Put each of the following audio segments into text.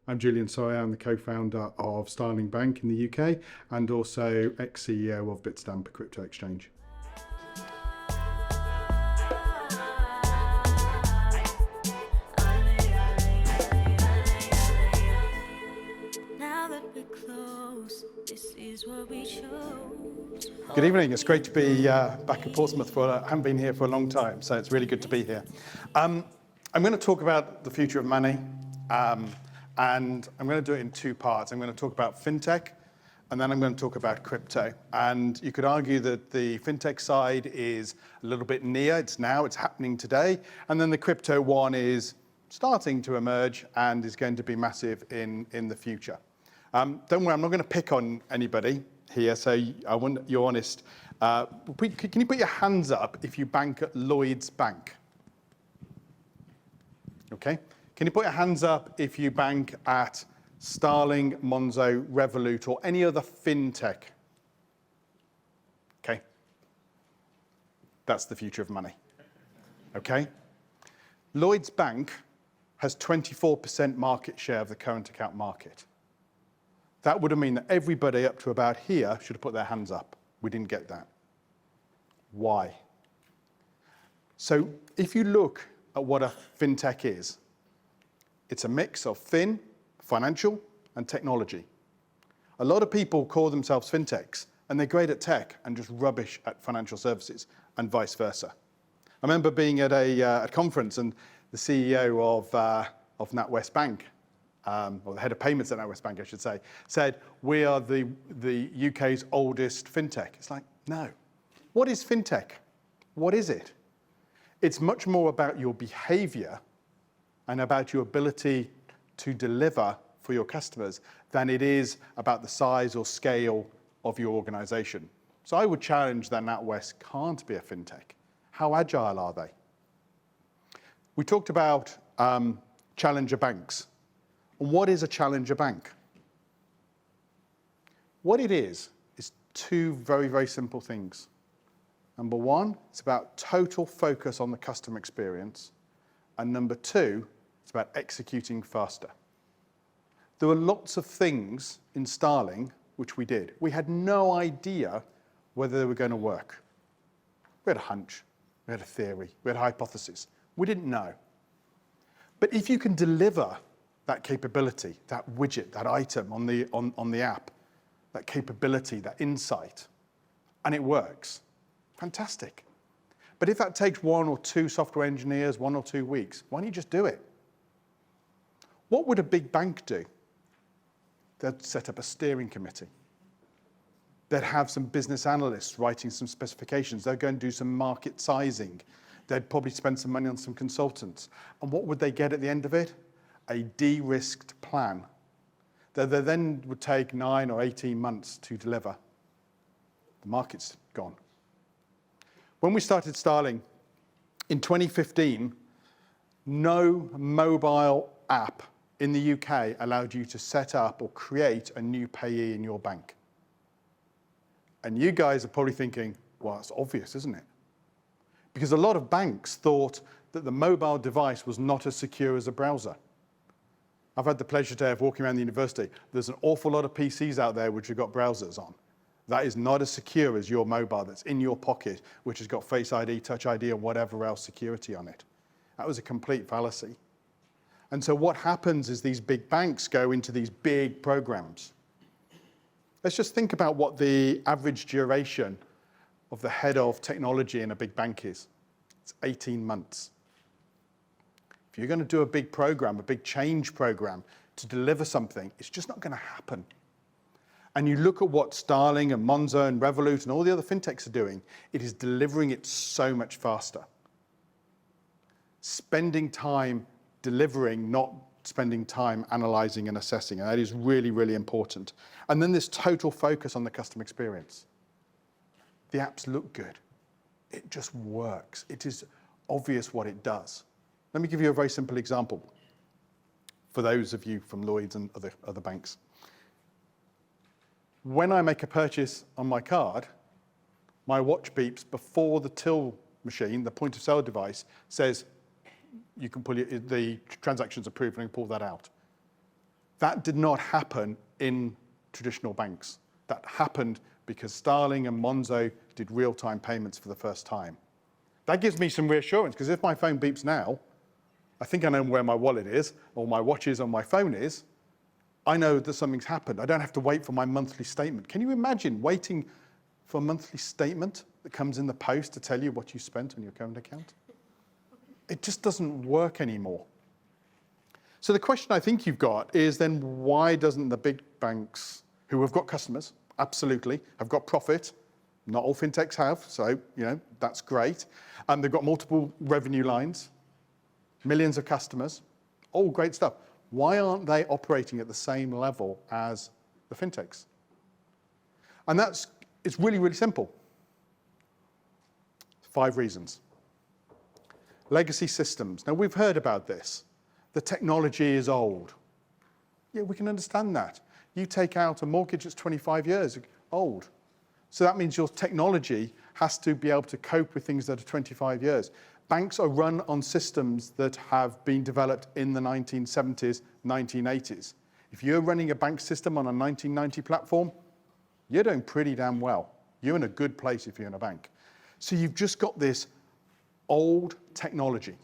I'm Julian Sawyer. I'm the co-founder of Starling Bank in the UK and also ex-CEO of Bitstamp, a crypto exchange. Good evening. It's great to be back at Portsmouth. I haven't been here for a long time, so it's really good to be here. I'm going to talk about the future of money, and I'm going to do it in two parts. I'm going to talk about fintech, and then I'm going to talk about crypto. And you could argue that the fintech side is a little bit near. It's happening today. And then the crypto one is starting to emerge and is going to be massive in the future. Don't worry, I'm not going to pick on anybody here, so I want you're honest. Can you put your hands up if you bank at Lloyds Bank? Okay. Can you put your hands up if you bank at Starling, Monzo, Revolut, or any other fintech? Okay. That's the future of money. Okay. Lloyds Bank has 24% market share of the current account market. That would have meant that everybody up to about here should have put their hands up. We didn't get that. Why? So if you look at what a fintech is, it's a mix of financial, and technology. A lot of people call themselves fintechs, and they're great at tech and just rubbish at financial services, and vice versa. I remember being at a conference, and the CEO of NatWest Bank, or the head of payments at NatWest Bank, I should say, said, we are the UK's oldest fintech. It's like, no. What is fintech? What is it? It's much more about your behavior and about your ability to deliver for your customers than it is about the size or scale of your organization. So I would challenge that NatWest can't be a fintech. How agile are they? We talked about challenger banks. What is a challenger bank? What it is two very, very simple things. Number one, it's about total focus on the customer experience. And number two, it's about executing faster. There were lots of things in Starling which we did. We had no idea whether they were going to work. We had a hunch, we had a theory, we had a hypothesis. We didn't know. But if you can deliver that capability, that widget, that item on the app, that capability, that insight, and it works, fantastic. But if that takes one or two software engineers, 1 or 2 weeks, why don't you just do it? What would a big bank do? They'd set up a steering committee. They'd have some business analysts writing some specifications. They'd go and do some market sizing. They'd probably spend some money on some consultants. And what would they get at the end of it? A de-risked plan that they then would take 9 or 18 months to deliver. The market's gone. When we started Starling in 2015, no mobile app in the UK allowed you to set up or create a new payee in your bank. And you guys are probably thinking, well, it's obvious, isn't it? Because a lot of banks thought that the mobile device was not as secure as a browser. I've had the pleasure today of walking around the university. There's an awful lot of PCs out there which have got browsers on. That is not as secure as your mobile that's in your pocket, which has got Face ID, Touch ID, and whatever else security on it. That was a complete fallacy. And so what happens is these big banks go into these big programs. Let's just think about what the average duration of the head of technology in a big bank is. It's 18 months. If you're going to do a big program, a big change program to deliver something, it's just not going to happen. And you look at what Starling and Monzo and Revolut and all the other fintechs are doing, it is delivering it so much faster. Spending time delivering, not spending time analyzing and assessing. And that is really, really important. And then this total focus on the customer experience. The apps look good. It just works. It is obvious what it does. Let me give you a very simple example for those of you from Lloyds and other banks. When I make a purchase on my card, my watch beeps before the till machine, the point of sale device, says, you can pull the transaction's approved and pull that out. That did not happen in traditional banks. That happened because Starling and Monzo did real-time payments for the first time. That gives me some reassurance, because if my phone beeps now, I think I know where my wallet is, or my watch is, or my phone is. I know that something's happened. I don't have to wait for my monthly statement. Can you imagine waiting for a monthly statement that comes in the post to tell you what you spent on your current account? It just doesn't work anymore. So the question I think you've got is then, why doesn't the big banks, who have got customers, absolutely, have got profit, not all fintechs have, so that's great, and they've got multiple revenue lines, millions of customers, all great stuff. Why aren't they operating at the same level as the fintechs? And it's really, really simple. 5 reasons. Legacy systems. Now, we've heard about this. The technology is old. Yeah, we can understand that. You take out a mortgage that's 25 years old. So that means your technology has to be able to cope with things that are 25 years. Banks are run on systems that have been developed in the 1970s, 1980s. If you're running a bank system on a 1990 platform, you're doing pretty damn well. You're in a good place if you're in a bank. So you've just got this old technology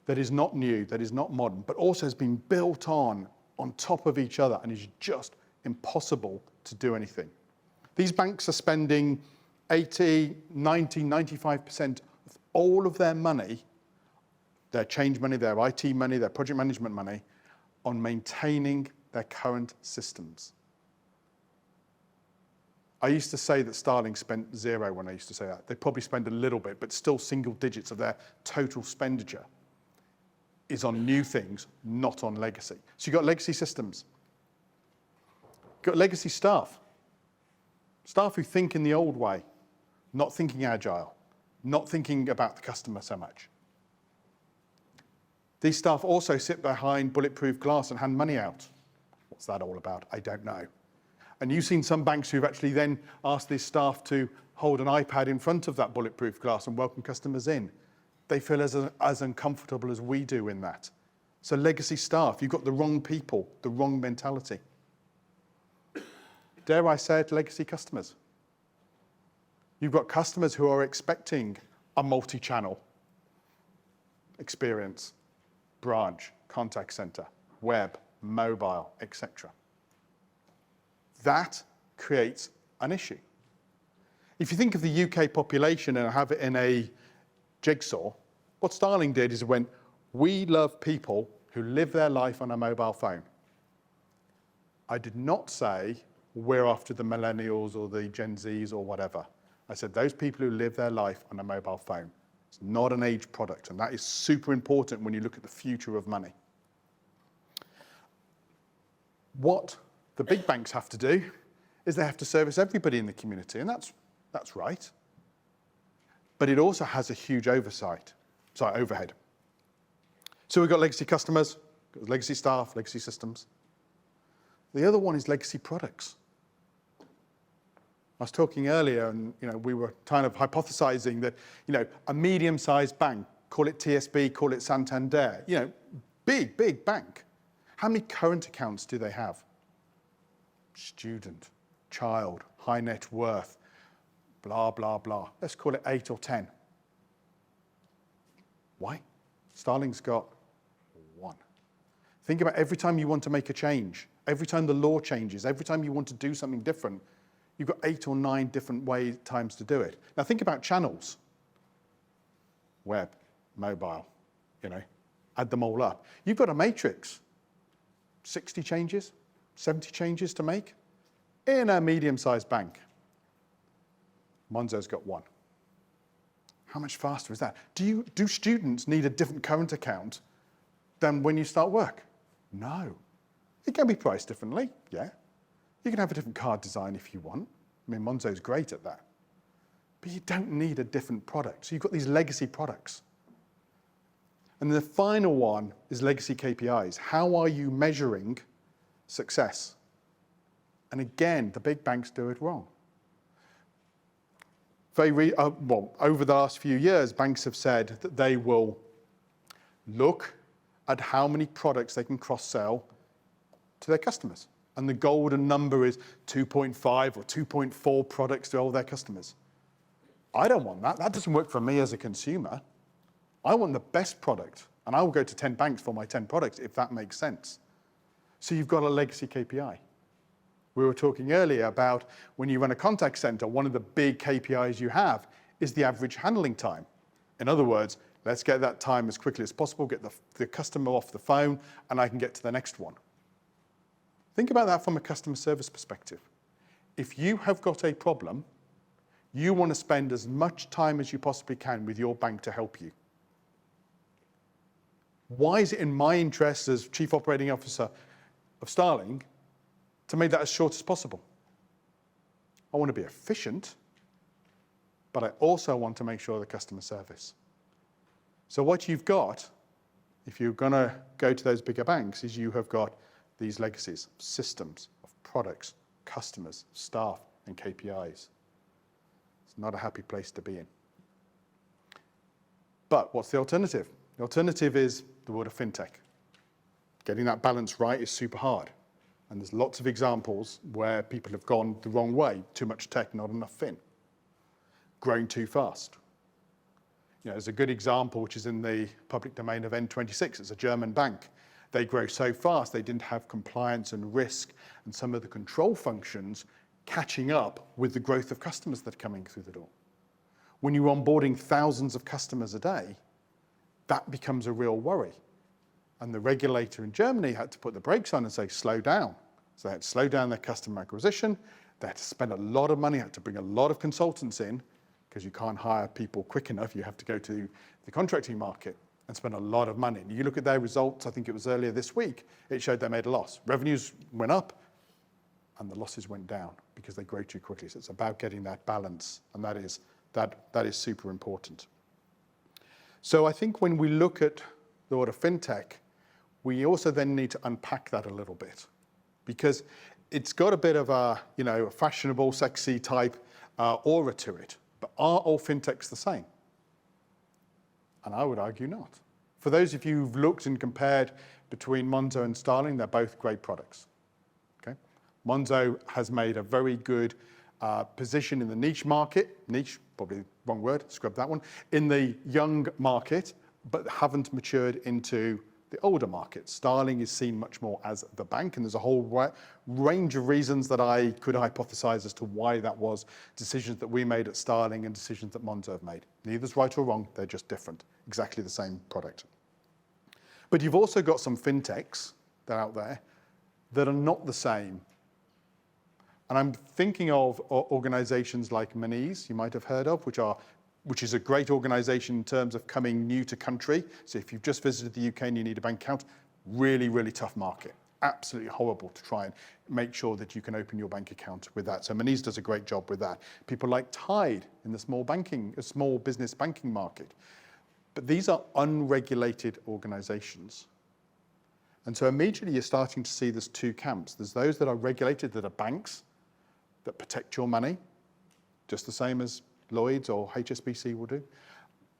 that is not new, that is not modern, but also has been built on top of each other, and is just impossible to do anything. These banks are spending 80, 90, 95% of all of their money, their change money, their IT money, their project management money, on maintaining their current systems. I used to say that Starling spent 0 when I used to say that. They probably spend a little bit, but still single digits of their total expenditure is on new things, not on legacy. So you've got legacy systems. You've got legacy staff. Staff who think in the old way, not thinking agile, not thinking about the customer so much. These staff also sit behind bulletproof glass and hand money out. What's that all about? I don't know. And you've seen some banks who've actually then asked these staff to hold an iPad in front of that bulletproof glass and welcome customers in. They feel as uncomfortable as we do in that. So legacy staff, you've got the wrong people, the wrong mentality. Dare I say it, legacy customers. You've got customers who are expecting a multi-channel experience, branch, contact center, web, mobile, etc. That creates an issue. If you think of the UK population and have it in a jigsaw, what Starling did is it went, we love people who live their life on a mobile phone. I did not say we're after the millennials or the Gen Zs or whatever. I said those people who live their life on a mobile phone. It's not an age product, and that is super important when you look at the future of money. What the big banks have to do is they have to service everybody in the community, and that's right. But it also has a huge overhead. So we've got legacy customers, legacy staff, legacy systems. The other one is legacy products. I was talking earlier, and we were kind of hypothesizing that a medium-sized bank, call it TSB, call it Santander, big bank. How many current accounts do they have? Student, child, high net worth, blah, blah, blah. Let's call it 8 or 10. Why? Starling's got 1. Think about every time you want to make a change, every time the law changes, every time you want to do something different, you've got 8 or 9 different times to do it. Now think about channels. Web, mobile, add them all up. You've got a matrix. 60 changes, 70 changes to make in a medium-sized bank. Monzo's got 1. How much faster is that? Do students need a different current account than when you start work? No. It can be priced differently, yeah. You can have a different card design if you want. I mean, Monzo's great at that. But you don't need a different product. So you've got these legacy products. And the final one is legacy KPIs. How are you measuring success? And again, the big banks do it wrong. Over the last few years, banks have said that they will look at how many products they can cross-sell to their customers. And the golden number is 2.5 or 2.4 products to all their customers. I don't want that. That doesn't work for me as a consumer. I want the best product, and I will go to 10 banks for my 10 products if that makes sense. So you've got a legacy KPI. We were talking earlier about when you run a contact center, one of the big KPIs you have is the average handling time. In other words, let's get that time as quickly as possible, get the customer off the phone, and I can get to the next one. Think about that from a customer service perspective. If you have got a problem, you want to spend as much time as you possibly can with your bank to help you. Why is it in my interest as Chief Operating Officer of Starling to make that as short as possible? I want to be efficient, but I also want to make sure the customer service. So what you've got, if you're going to go to those bigger banks, is you have got these legacies, systems of products, customers, staff, and KPIs. It's not a happy place to be in. But what's the alternative? The alternative is the world of fintech. Getting that balance right is super hard. And there's lots of examples where people have gone the wrong way. Too much tech, not enough fin. Growing too fast. There's a good example, which is in the public domain of N26. It's a German bank. They grow so fast, they didn't have compliance and risk and some of the control functions catching up with the growth of customers that are coming through the door. When you're onboarding thousands of customers a day, that becomes a real worry. And the regulator in Germany had to put the brakes on and say, slow down. So they had to slow down their customer acquisition. They had to spend a lot of money, had to bring a lot of consultants in, because you can't hire people quick enough. You have to go to the contracting market and spend a lot of money. And you look at their results, I think it was earlier this week, it showed they made a loss. Revenues went up and the losses went down because they grow too quickly. So it's about getting that balance, and that is super important. So I think when we look at the world of fintech, we also then need to unpack that a little bit, because it's got a bit of a fashionable, sexy type aura to it. But are all fintechs the same? And I would argue not. For those of you who've looked and compared between Monzo and Starling, they're both great products. Okay? Monzo has made a very good position in the niche market, niche, probably the wrong word, scrub that one, in the young market, but haven't matured into the older market. Starling is seen much more as the bank, and there's a whole range of reasons that I could hypothesize as to why that was. Decisions that we made at Starling and decisions that Monzo have made. Neither's right or wrong, they're just different. Exactly the same product. But you've also got some fintechs that are out there that are not the same. And I'm thinking of organizations like Monese, you might have heard of, which is a great organization in terms of coming new to country. So if you've just visited the UK and you need a bank account, really, really tough market. Absolutely horrible to try and make sure that you can open your bank account with that. So Monese does a great job with that. People like Tide in the small business banking market. But these are unregulated organizations. And so immediately you're starting to see there's two camps. There's those that are regulated, that are banks, that protect your money, just the same as Lloyds or HSBC will do.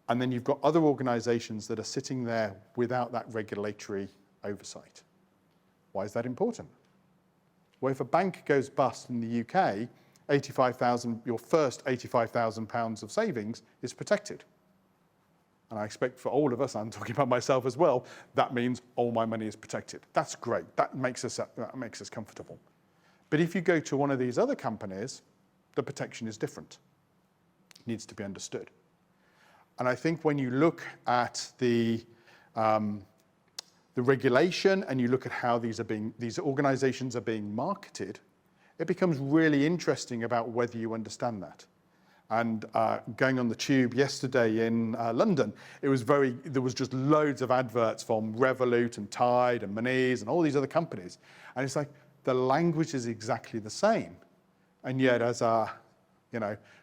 And then you've got other organizations that are sitting there without that regulatory oversight. Why is that important? Well, if a bank goes bust in the UK, your first £85,000 of savings is protected. And I expect for all of us, I'm talking about myself as well, that means all my money is protected. That's great. That makes us comfortable. But if you go to one of these other companies, the protection is different. It needs to be understood. And I think when you look at the regulation and you look at how these organizations are being marketed, it becomes really interesting about whether you understand that. And going on the tube yesterday in London, there was just loads of adverts from Revolut and Tide and Monese and all these other companies. And it's like, the language is exactly the same. And yet as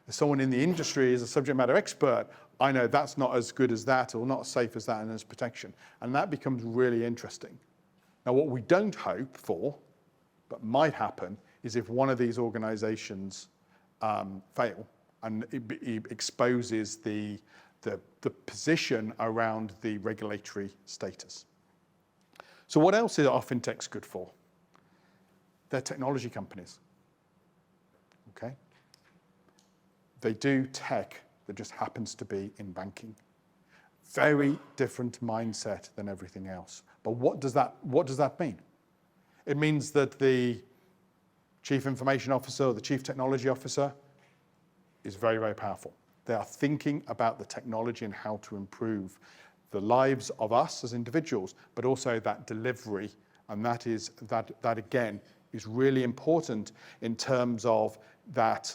someone in the industry, as a subject matter expert, I know that's not as good as that or not as safe as that and as protection. And that becomes really interesting. Now, what we don't hope for, but might happen, is if one of these organizations fail and it exposes the position around the regulatory status. So what else are fintechs good for? They're technology companies. Okay? They do tech that just happens to be in banking. Very different mindset than everything else. But what does that mean? It means that the chief information officer or the chief technology officer is very, very powerful. They are thinking about the technology and how to improve the lives of us as individuals, but also that delivery. And that again is really important in terms of that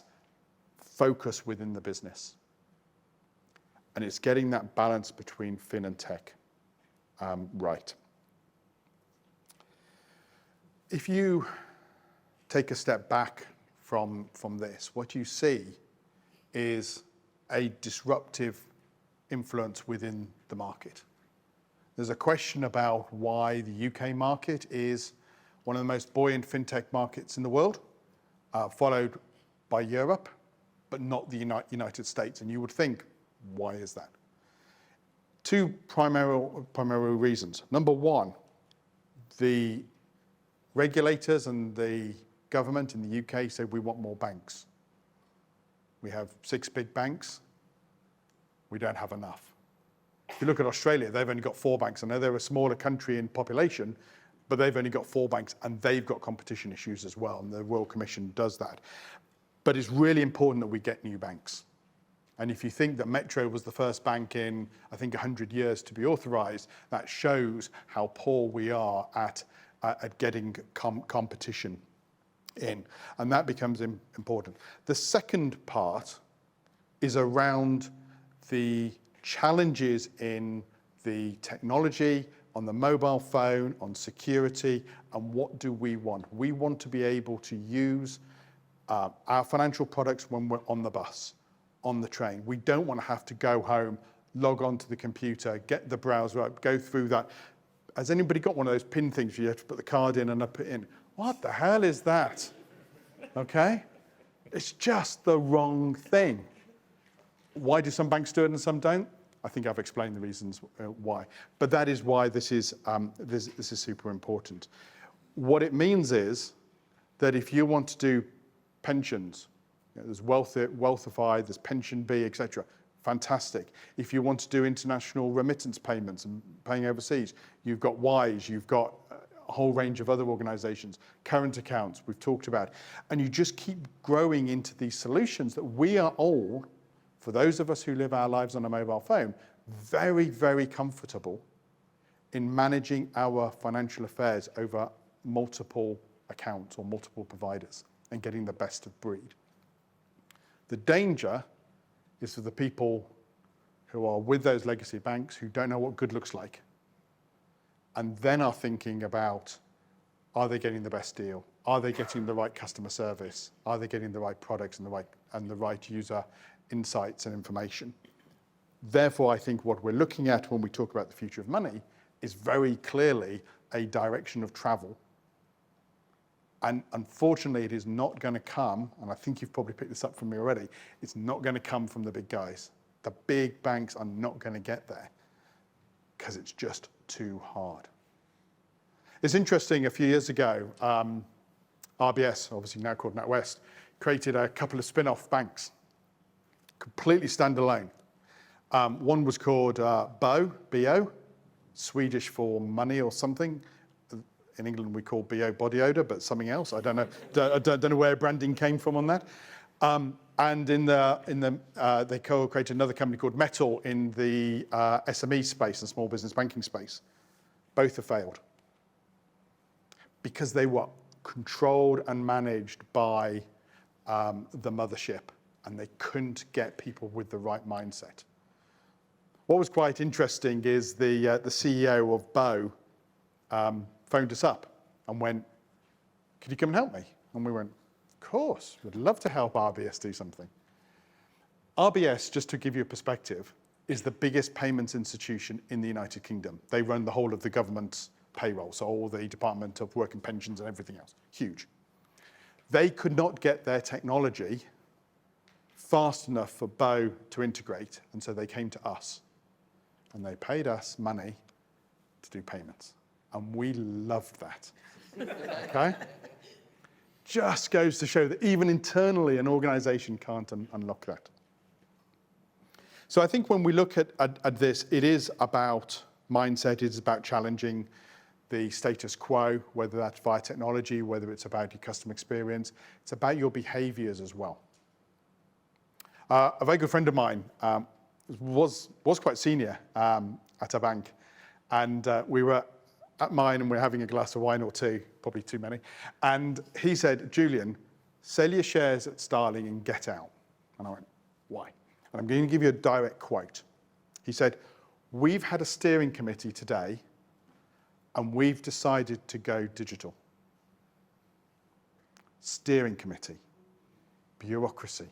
focus within the business. And it's getting that balance between fin and tech right. If you take a step back from this, what you see is a disruptive influence within the market. There's a question about why the UK market is one of the most buoyant fintech markets in the world, followed by Europe, but not the United States. And you would think, why is that? Two primary reasons. Number one, the regulators and the government in the UK said we want more banks. We have 6 big banks. We don't have enough. If you look at Australia, they've only got 4 banks. I know they're a smaller country in population, but they've only got 4 banks, and they've got competition issues as well, and the Royal Commission does that. But it's really important that we get new banks. And if you think that Metro was the first bank in, I think, 100 years to be authorised, that shows how poor we are at getting competition in. And that becomes important. The second part is around the challenges in the technology, on the mobile phone, on security, and what do we want? We want to be able to use our financial products when we're on the bus, on the train. We don't want to have to go home, log onto the computer, get the browser up, go through that. Has anybody got one of those pin things where you have to put the card in and up it in? What the hell is that? Okay? It's just the wrong thing. Why do some banks do it and some don't? I think I've explained the reasons why. But that is why this is super important. What it means is that if you want to do pensions, there's Wealthify, there's Pension B, etc. Fantastic. If you want to do international remittance payments and paying overseas, you've got Wise, you've got a whole range of other organizations, current accounts we've talked about. And you just keep growing into these solutions that we are all, for those of us who live our lives on a mobile phone, very, very comfortable in managing our financial affairs over multiple accounts or multiple providers and getting the best of breed. The danger is for the people who are with those legacy banks who don't know what good looks like and then are thinking about, are they getting the best deal? Are they getting the right customer service? Are they getting the right products and the right user insights and information? Therefore, I think what we're looking at when we talk about the future of money is very clearly a direction of travel. And unfortunately, it is not going to come, and I think you've probably picked this up from me already, it's not going to come from the big guys. The big banks are not going to get there because it's just too hard. It's interesting, a few years ago, RBS, obviously now called NatWest, created a couple of spin-off banks, completely standalone. One was called BO, B-O, Swedish for money or something. In England, we call BO body odor, but something else. I don't know. Don't know where branding came from on that. And they co-created another company called Metal in the SME space and small business banking space. Both have failed because they were controlled and managed by the mothership, and they couldn't get people with the right mindset. What was quite interesting is the CEO of BO phoned us up and went, could you come and help me? And we went, of course, we'd love to help RBS do something. RBS, just to give you a perspective, is the biggest payments institution in the United Kingdom. They run the whole of the government's payroll, so all the Department of Work and Pensions and everything else. Huge. They could not get their technology fast enough for BO to integrate, and so they came to us. And they paid us money to do payments. And we loved that, okay? just goes to show that even internally, an organization can't unlock that. So I think when we look at this, it is about mindset, it is about challenging the status quo, whether that's via technology, whether it's about your customer experience. It's about your behaviors as well. A very good friend of mine was quite senior at a bank, and we were at mine and we're having a glass of wine or two, probably too many, and he said, Julian, sell your shares at Starling and get out. And I went, why? And I'm going to give you a direct quote. He said, we've had a steering committee today and we've decided to go digital. Steering committee, bureaucracy.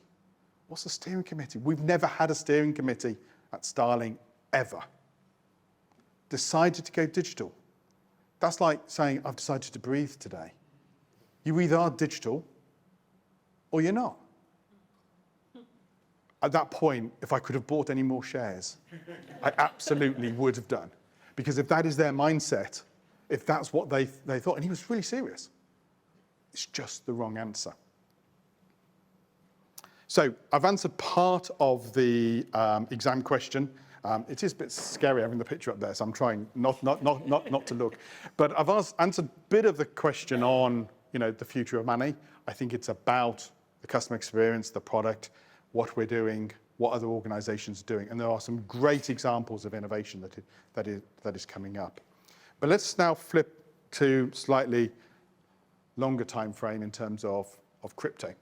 What's a steering committee? We've never had a steering committee at Starling ever. Decided to go digital. That's like saying, I've decided to breathe today. You either are digital or you're not. At that point, if I could have bought any more shares, I absolutely would have done. Because if that is their mindset, if that's what they thought, and he was really serious, it's just the wrong answer. So I've answered part of the exam question. It is a bit scary having the picture up there, so I'm trying not to look. But I've answered a bit of the question on, the future of money. I think it's about the customer experience, the product, what we're doing, what other organizations are doing. And there are some great examples of innovation that is coming up. But let's now flip to slightly longer time frame in terms of crypto.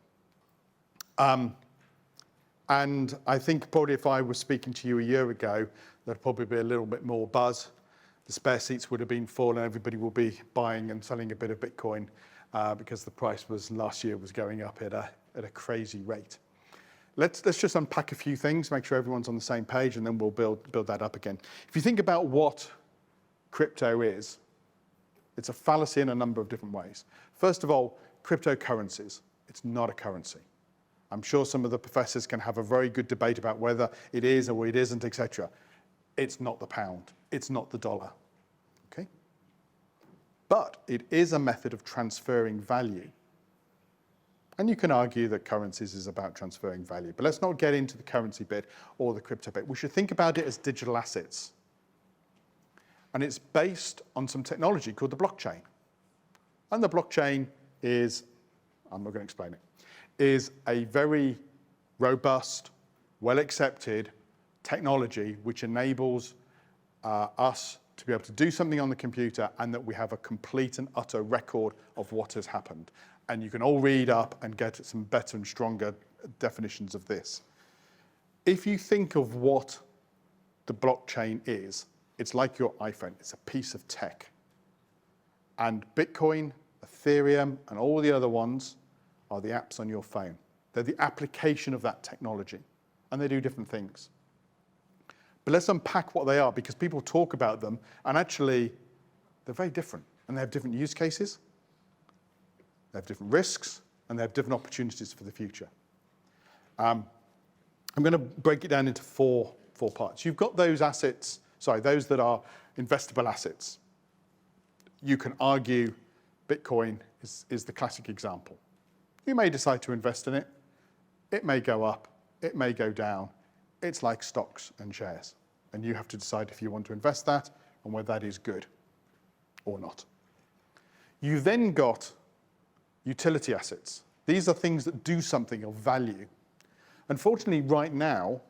And I think probably if I was speaking to you a year ago, there'd probably be a little bit more buzz. The spare seats would have been full and everybody will be buying and selling a bit of Bitcoin because the price last year was going up at a crazy rate. Let's just unpack a few things, make sure everyone's on the same page, and then we'll build that up again. If you think about what crypto is, it's a fallacy in a number of different ways. First of all, cryptocurrencies. It's not a currency. I'm sure some of the professors can have a very good debate about whether it is or it isn't, etc. It's not the pound. It's not the dollar. Okay? But it is a method of transferring value. And you can argue that currencies is about transferring value. But let's not get into the currency bit or the crypto bit. We should think about it as digital assets. And it's based on some technology called the blockchain. And the blockchain is, I'm not going to explain it, is a very robust, well-accepted technology which enables us to be able to do something on the computer and that we have a complete and utter record of what has happened. And you can all read up and get some better and stronger definitions of this. If you think of what the blockchain is, it's like your iPhone. It's a piece of tech. And Bitcoin, Ethereum, and all the other ones are the apps on your phone. They're the application of that technology. And they do different things. But let's unpack what they are, because people talk about them, and actually, they're very different. And they have different use cases. They have different risks, and they have different opportunities for the future. I'm going to break it down into four parts. You've got those assets, those that are investable assets. You can argue Bitcoin is the classic example. You may decide to invest in it. It may go up. It may go down. It's like stocks and shares. And you have to decide if you want to invest that and whether that is good or not. You then got utility assets. These are things that do something of value. Unfortunately, right now,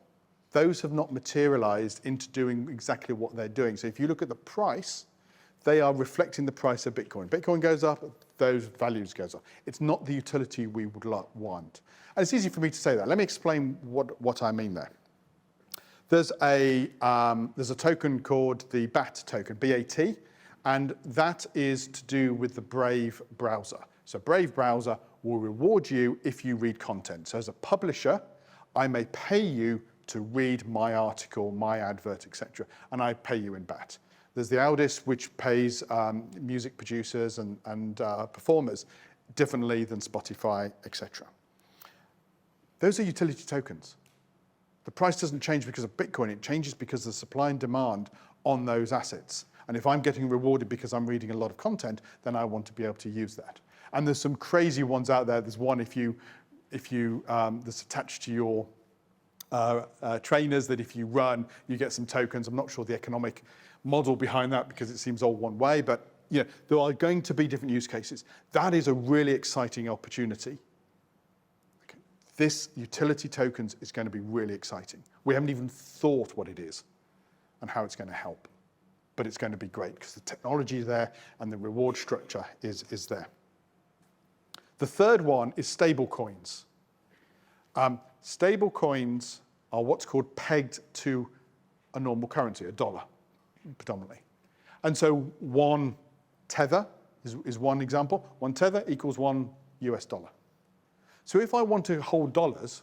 those have not materialized into doing exactly what they're doing. So if you look at the price, they are reflecting the price of Bitcoin. Bitcoin goes up, those values goes up. It's not the utility we would want. And it's easy for me to say that. Let me explain what I mean there. There's a token called the BAT token, BAT, and that is to do with the Brave browser. So Brave browser will reward you if you read content. So as a publisher, I may pay you to read my article, my advert, etc., and I pay you in BAT. There's the Aldis, which pays music producers and performers differently than Spotify, etc. Those are utility tokens. The price doesn't change because of Bitcoin. It changes because of the supply and demand on those assets. And if I'm getting rewarded because I'm reading a lot of content, then I want to be able to use that. And there's some crazy ones out there. There's one that's attached to your trainers that if you run, you get some tokens. I'm not sure the economic model behind that because it seems all one way, but there are going to be different use cases. That is a really exciting opportunity. Okay. This utility tokens is going to be really exciting. We haven't even thought what it is and how it's going to help, but it's going to be great because the technology is there and the reward structure is there. The third one is stable coins. Stable coins are what's called pegged to a normal currency, a dollar, predominantly. And so one tether is one example. One tether equals $1. So if I want to hold dollars,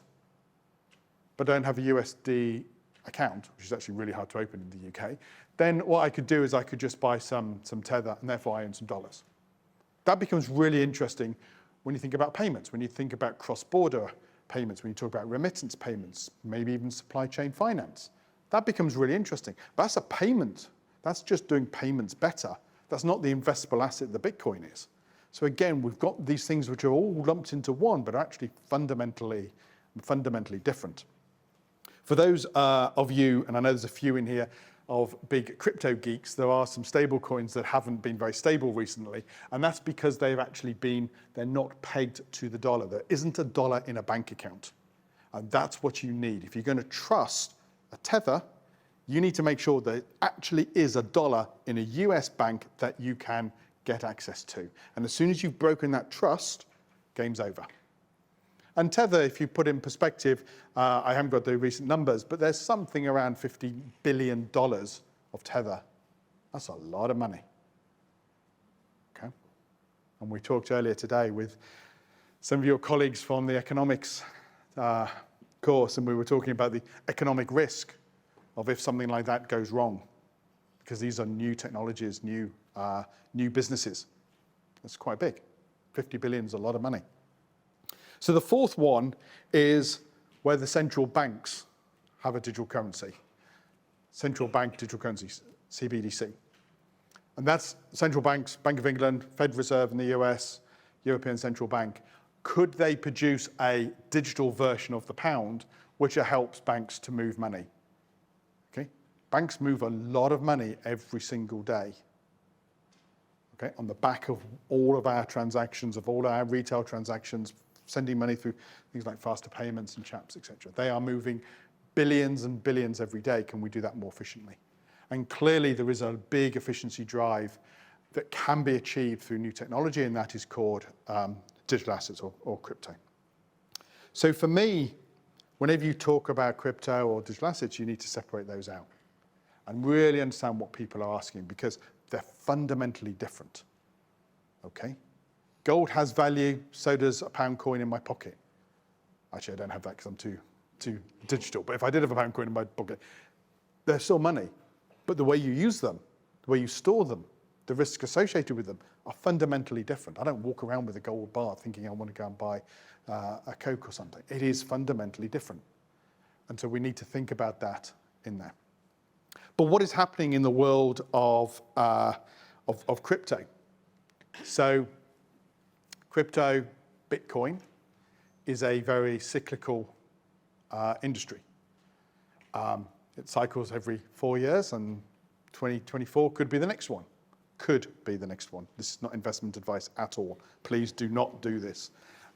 but don't have a USD account, which is actually really hard to open in the UK, then what I could do is I could just buy some tether, and therefore I own some dollars. That becomes really interesting when you think about payments, when you think about cross-border payments, when you talk about remittance payments, maybe even supply chain finance. That becomes really interesting. But that's a payment. That's just doing payments better. That's not the investable asset that Bitcoin is. So again, we've got these things which are all lumped into one, but are actually fundamentally different. For those of you, and I know there's a few in here, of big crypto geeks, there are some stable coins that haven't been very stable recently, and that's because they're not pegged to the dollar. There isn't a dollar in a bank account, and that's what you need. If you're going to trust a tether, you need to make sure that it actually is a dollar in a US bank that you can get access to. And as soon as you've broken that trust, game's over. And Tether, if you put in perspective, I haven't got the recent numbers, but there's something around $50 billion of Tether. That's a lot of money. Okay. And we talked earlier today with some of your colleagues from the economics course, and we were talking about the economic risk of if something like that goes wrong, because these are new technologies, new businesses. That's quite big. 50 billion is a lot of money. So the fourth one is where the central banks have a digital currency. Central bank digital currency, CBDC. And that's central banks, Bank of England, Fed Reserve in the US, European Central Bank. Could they produce a digital version of the pound which helps banks to move money? Okay? Banks move a lot of money every single day. Okay? On the back of all of our transactions, of all our retail transactions, sending money through things like faster payments and chaps, etc. They are moving billions and billions every day. Can we do that more efficiently? And clearly there is a big efficiency drive that can be achieved through new technology, and that is called digital assets or crypto. So for me, whenever you talk about crypto or digital assets, you need to separate those out and really understand what people are asking, because they're fundamentally different. Okay? Gold has value, so does a pound coin in my pocket. Actually, I don't have that because I'm too digital. But if I did have a pound coin in my pocket, they're still money. But the way you use them, the way you store them, the risks associated with them are fundamentally different. I don't walk around with a gold bar thinking I want to go and buy a Coke or something. It is fundamentally different. And so we need to think about that in there. But what is happening in the world of crypto? So crypto, Bitcoin, is a very cyclical industry. It cycles every 4 years, and 2024 could be the next one. Could be the next one. This is not investment advice at all. Please do not do this.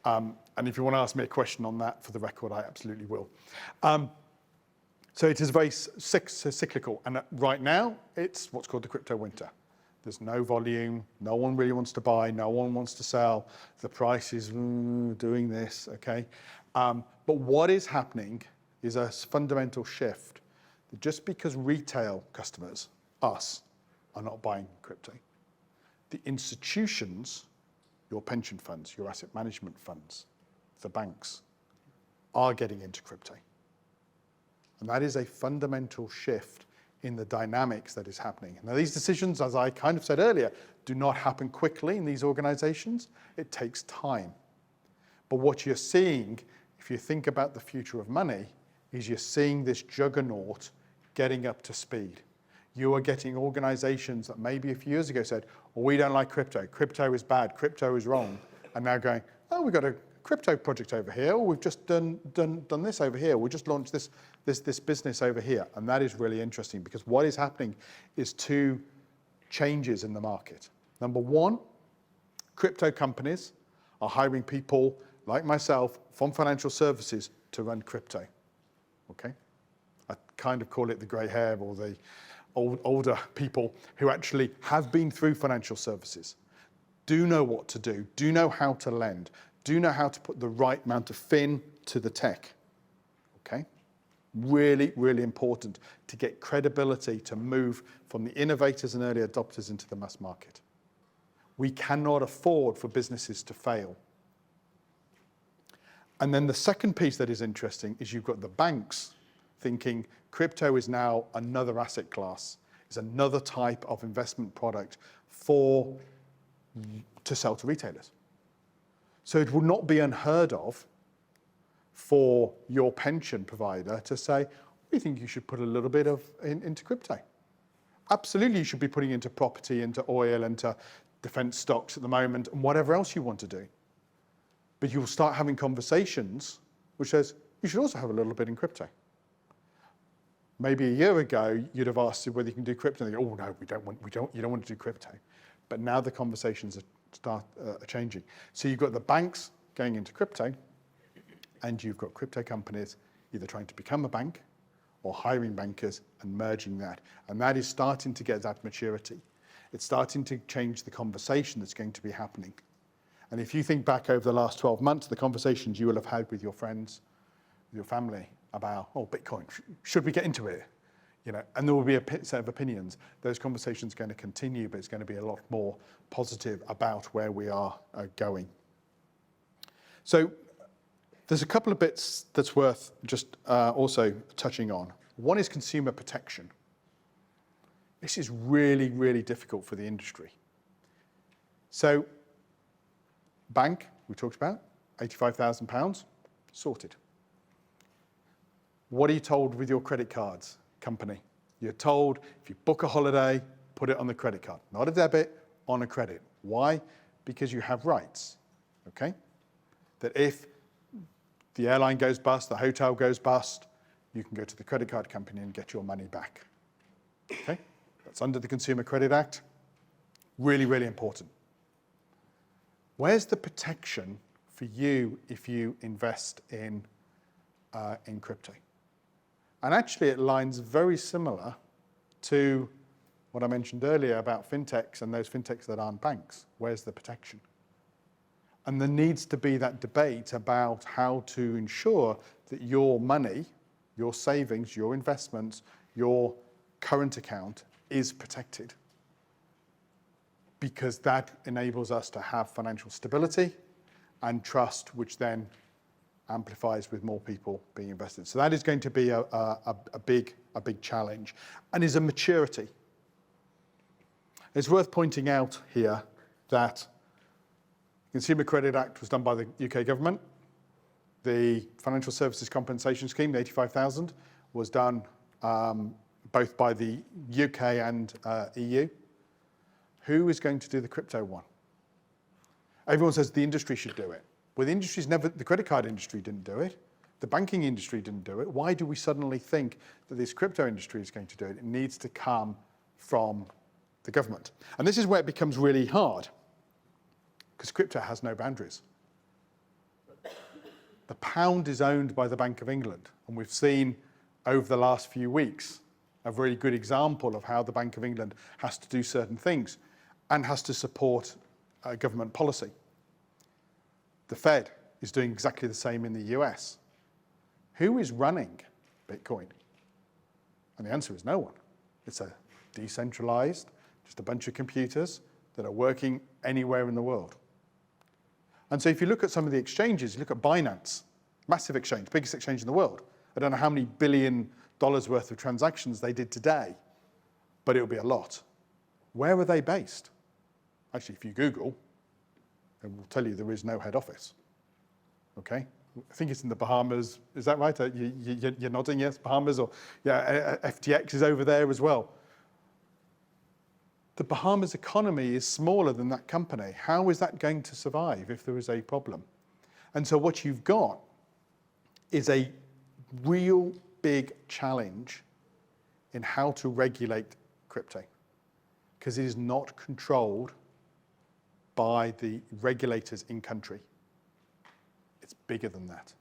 And if you want to ask me a question on that, for the record, I absolutely will. So it is very cyclical, and right now, it's what's called the crypto winter. There's no volume, no one really wants to buy, no one wants to sell, the price is doing this, okay? But what is happening is a fundamental shift. That just because retail customers, us, are not buying crypto, the institutions, your pension funds, your asset management funds, the banks, are getting into crypto. And that is a fundamental shift in the dynamics that is happening. Now, these decisions, as I kind of said earlier, do not happen quickly in these organizations. It takes time. But what you're seeing, if you think about the future of money, is you're seeing this juggernaut getting up to speed. You are getting organizations that maybe a few years ago said, well, we don't like crypto. Crypto is bad. Crypto is wrong. are now going, oh, we've got a crypto project over here, or we've just done this over here, we just launched this business over here. And that is really interesting, because what is happening is two changes in the market. Number one, crypto companies are hiring people like myself from financial services to run crypto, okay? I kind of call it the grey hair, or the older people who actually have been through financial services, do know what to do know how to lend, do know how to put the right amount of fin to the tech, okay? Really, really important to get credibility to move from the innovators and early adopters into the mass market. We cannot afford for businesses to fail. And then the second piece that is interesting is you've got the banks thinking crypto is now another asset class, is another type of investment product to sell to retailers. So it would not be unheard of for your pension provider to say, we think you should put a little bit into crypto. Absolutely, you should be putting into property, into oil, into defense stocks at the moment, and whatever else you want to do. But you'll start having conversations which says, you should also have a little bit in crypto. Maybe a year ago, you'd have asked whether you can do crypto, and they go, oh no, you don't want to do crypto. But now the conversations are changing. So you've got the banks going into crypto, and you've got crypto companies either trying to become a bank or hiring bankers and merging that. And that is starting to get that maturity. It's starting to change the conversation that's going to be happening. And if you think back over the last 12 months, the conversations you will have had with your friends, with your family about, oh, Bitcoin, should we get into it? You know, and there will be a set of opinions. Those conversations are going to continue, but it's going to be a lot more positive about where we are going. So there's a couple of bits that's worth just also touching on. One is consumer protection. This is really, really difficult for the industry. So bank, we talked about, £85,000, sorted. What are you told with your credit cards company? You're told if you book a holiday, put it on the credit card. Not a debit, on a credit. Why? Because you have rights, okay? That if the airline goes bust, the hotel goes bust, you can go to the credit card company and get your money back, okay? That's under the Consumer Credit Act. Really, really important. Where's the protection for you if you invest in crypto? And actually, it lines very similar to what I mentioned earlier about fintechs and those fintechs that aren't banks. Where's the protection? And there needs to be that debate about how to ensure that your money, your savings, your investments, your current account is protected. Because that enables us to have financial stability and trust, which then amplifies with more people being invested. So that is going to be a big challenge, and is a maturity. It's worth pointing out here that the Consumer Credit Act was done by the UK government. The Financial Services Compensation Scheme, the 85,000, was done both by the UK and EU. Who is going to do the crypto one? Everyone says the industry should do it. Well, the credit card industry didn't do it. The banking industry didn't do it. Why do we suddenly think that this crypto industry is going to do it? It needs to come from the government. And this is where it becomes really hard, because crypto has no boundaries. The pound is owned by the Bank of England, and we've seen over the last few weeks a very good example of how the Bank of England has to do certain things and has to support government policy. The Fed is doing exactly the same in the US. Who is running Bitcoin? And the answer is no one. It's a decentralized, just a bunch of computers that are working anywhere in the world. And so if you look at some of the exchanges, you look at Binance, massive exchange, biggest exchange in the world. I don't know how many $1 billion worth of transactions they did today, but it'll be a lot. Where are they based? Actually, if you Google, it will tell you there is no head office, okay? I think it's in the Bahamas. Is that right? You're nodding, yes, Bahamas, or yeah, FTX is over there as well. The Bahamas economy is smaller than that company. How is that going to survive if there is a problem? And so what you've got is a real big challenge in how to regulate crypto, because it is not controlled by the regulators in country. It's bigger than that.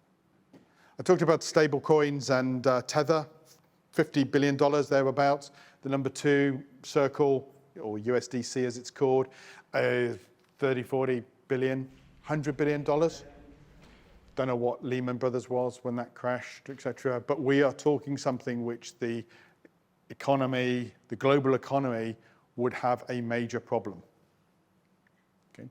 I talked about stable coins and Tether, $50 billion thereabouts. The number 2, Circle, or USDC as it's called, 30, 40 billion, $100 billion. Don't know what Lehman Brothers was when that crashed, etc. But we are talking something which the economy, the global economy, would have a major problem. Okay?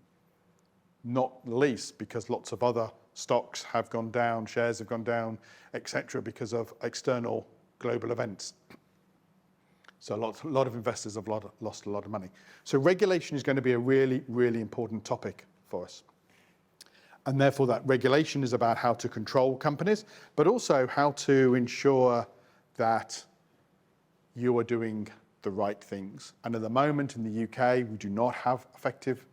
Not least because lots of other stocks have gone down, shares have gone down, etc. because of external global events. So a lot of investors have lost a lot of money. So regulation is going to be a really, really important topic for us. And therefore that regulation is about how to control companies, but also how to ensure that you are doing the right things. And at the moment in the UK, we do not have effective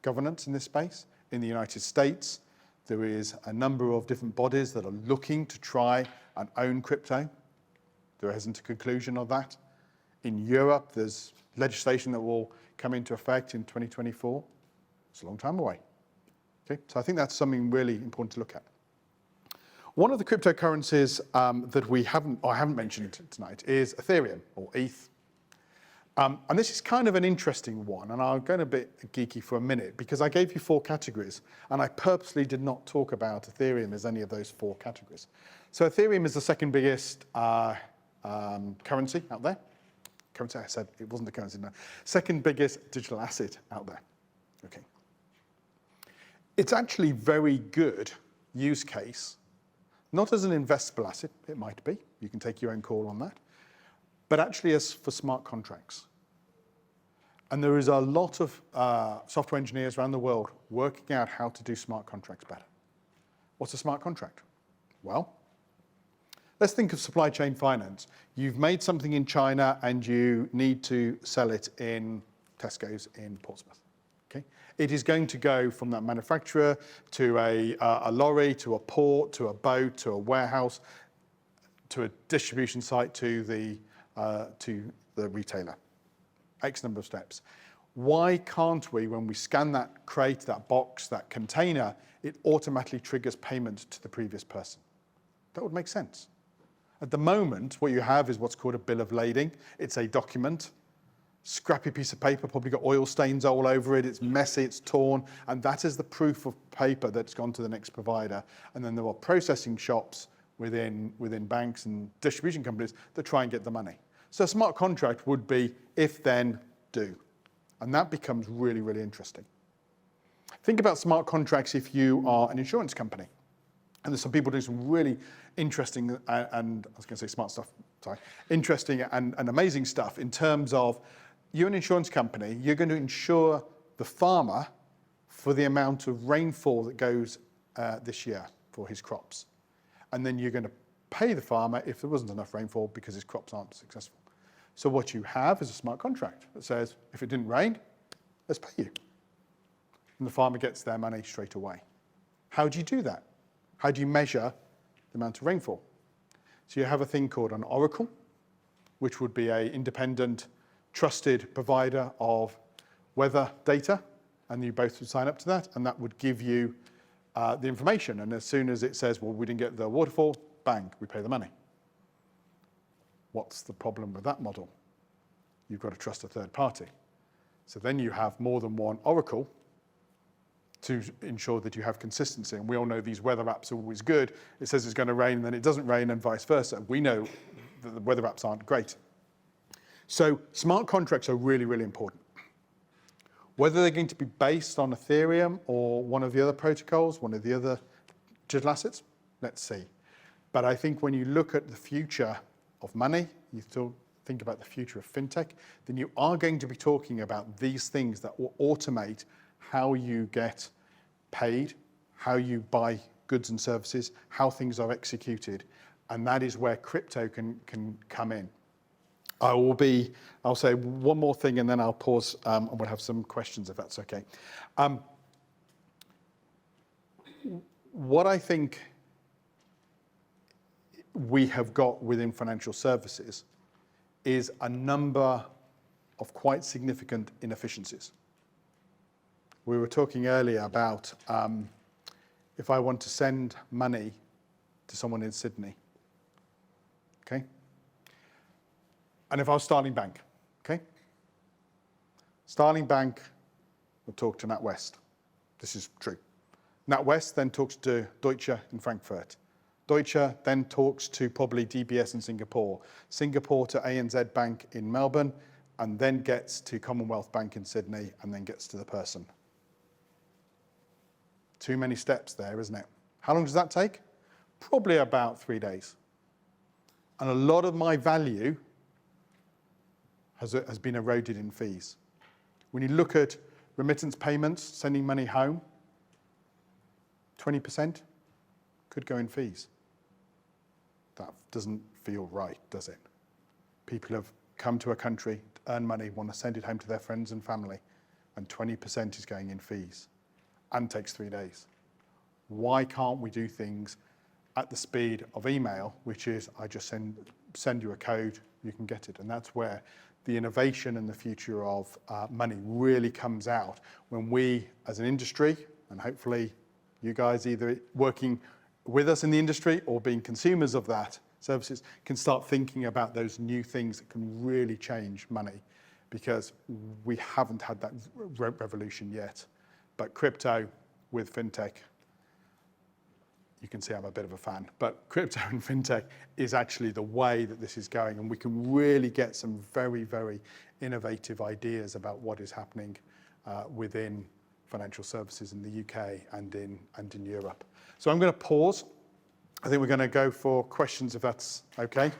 governance in this space. In the United States, there is a number of different bodies that are looking to try and own crypto. There isn't a conclusion of that. In Europe, there's legislation that will come into effect in 2024. It's a long time away. Okay? So I think that's something really important to look at. One of the cryptocurrencies that I haven't mentioned tonight is Ethereum, or ETH. And this is kind of an interesting one, and I'll go a bit geeky for a minute, because I gave you 4 categories, and I purposely did not talk about Ethereum as any of those 4 categories. So Ethereum is the second biggest currency out there. Currency, I said it wasn't a currency, no. Second biggest digital asset out there. Okay. It's actually very good use case, not as an investable asset, it might be, you can take your own call on that, but actually as for smart contracts. And there is a lot of software engineers around the world working out how to do smart contracts better. What's a smart contract? Well, let's think of supply chain finance. You've made something in China and you need to sell it in Tesco's in Portsmouth. Okay? It is going to go from that manufacturer to a lorry, to a port, to a boat, to a warehouse, to a distribution site, to the retailer. X number of steps. Why can't we, when we scan that crate, that box, that container, it automatically triggers payment to the previous person? That would make sense. At the moment, what you have is what's called a bill of lading. It's a document, scrappy piece of paper, probably got oil stains all over it, it's messy, it's torn, and that is the proof of paper that's gone to the next provider. And then there are processing shops within banks and distribution companies that try and get the money. So a smart contract would be if, then, do. And that becomes really, really interesting. Think about smart contracts if you are an insurance company. And there's some people doing some really interesting and I was going to say smart stuff, sorry, interesting and amazing stuff in terms of you're an insurance company, you're going to insure the farmer for the amount of rainfall that goes this year for his crops. And then you're going to pay the farmer if there wasn't enough rainfall because his crops aren't successful. So what you have is a smart contract that says, if it didn't rain, let's pay you. And the farmer gets their money straight away. How do you do that? How do you measure the amount of rainfall? So you have a thing called an oracle, which would be an independent, trusted provider of weather data, and you both would sign up to that, and that would give you the information. And as soon as it says, well, we didn't get the waterfall, bang, we pay the money. What's the problem with that model? You've got to trust a third party. So then you have more than one oracle to ensure that you have consistency. And we all know these weather apps are always good. It says it's going to rain, and then it doesn't rain, and vice versa. We know that the weather apps aren't great. So smart contracts are really, really important. Whether they're going to be based on Ethereum or one of the other protocols, one of the other digital assets, let's see. But I think when you look at the future of money, you still think about the future of fintech, then you are going to be talking about these things that will automate how you get paid, how you buy goods and services, how things are executed, and that is where crypto can come in. I'll say one more thing and then I'll pause and we'll have some questions if that's okay. What I think we have got within financial services is a number of quite significant inefficiencies. We were talking earlier about if I want to send money to someone in Sydney, okay? And if I was Starling Bank, okay? Starling Bank will talk to NatWest. This is true. NatWest then talks to Deutsche in Frankfurt. Deutsche then talks to probably DBS in Singapore. Singapore to ANZ Bank in Melbourne, and then gets to Commonwealth Bank in Sydney, and then gets to the person. Too many steps there, isn't it? How long does that take? Probably about 3 days. And a lot of my value has been eroded in fees. When you look at remittance payments, sending money home, 20% could go in fees. That doesn't feel right, does it? People have come to a country to earn money, want to send it home to their friends and family, and 20% is going in fees and takes 3 days. Why can't we do things at the speed of email, which is I just send you a code, you can get it. And that's where the innovation and the future of money really comes out, when we as an industry, and hopefully you guys either working with us in the industry or being consumers of that services, can start thinking about those new things that can really change money, because we haven't had that revolution yet. But crypto with fintech, you can see I'm a bit of a fan, but crypto and fintech is actually the way that this is going, and we can really get some very, very innovative ideas about what is happening within financial services in the UK and in Europe. So I'm going to pause. I think we're going to go for questions if that's okay.